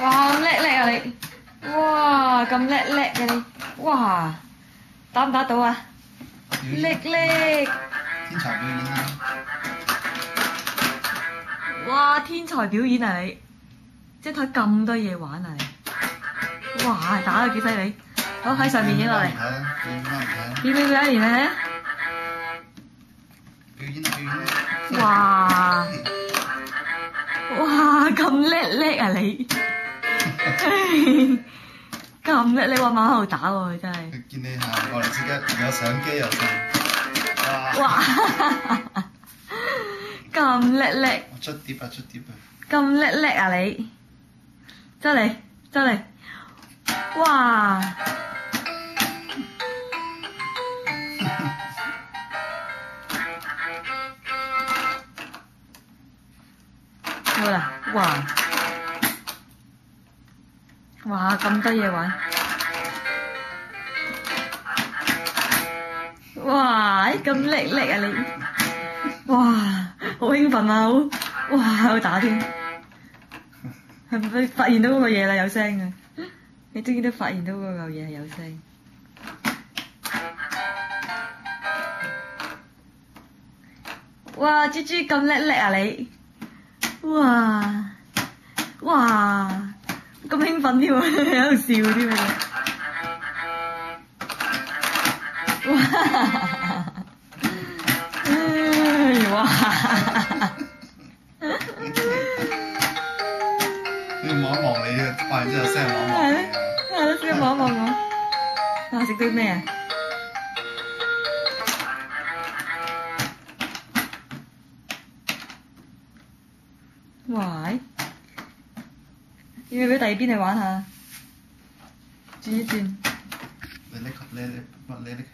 哇咁叻啊你！哇咁叻嘅你！哇打唔打到啊？叻！天才表演啦！哇天才表演啊你！即係睇咁多嘢玩啊你！哇打得幾犀利！好喺上面影落嚟。表演啦！表演啊！表演啦！哇！哇咁叻啊你！咁叻你話馬喺度打喎佢真係。佢見你行過嚟即刻有相機又成。哇！咁叻！出碟啊！咁叻啊你！真嚟！哇！好啦！哇咁多嘢玩！哇咁叻啊你！哇好興奮啊！哇喺度打添，係咪發現到嗰個嘢啦？有聲啊！你終於都發現到嗰嚿嘢係有聲。哇豬豬咁叻啊你！哇咁興奮添喎，喺度笑添啊！哇！你望一望你啊，發完之後聲望一望你啊。係咯，先望一望我。啊，食到咩啊？哇！要唔要俾第二邊嚟玩下？轉一轉。你拎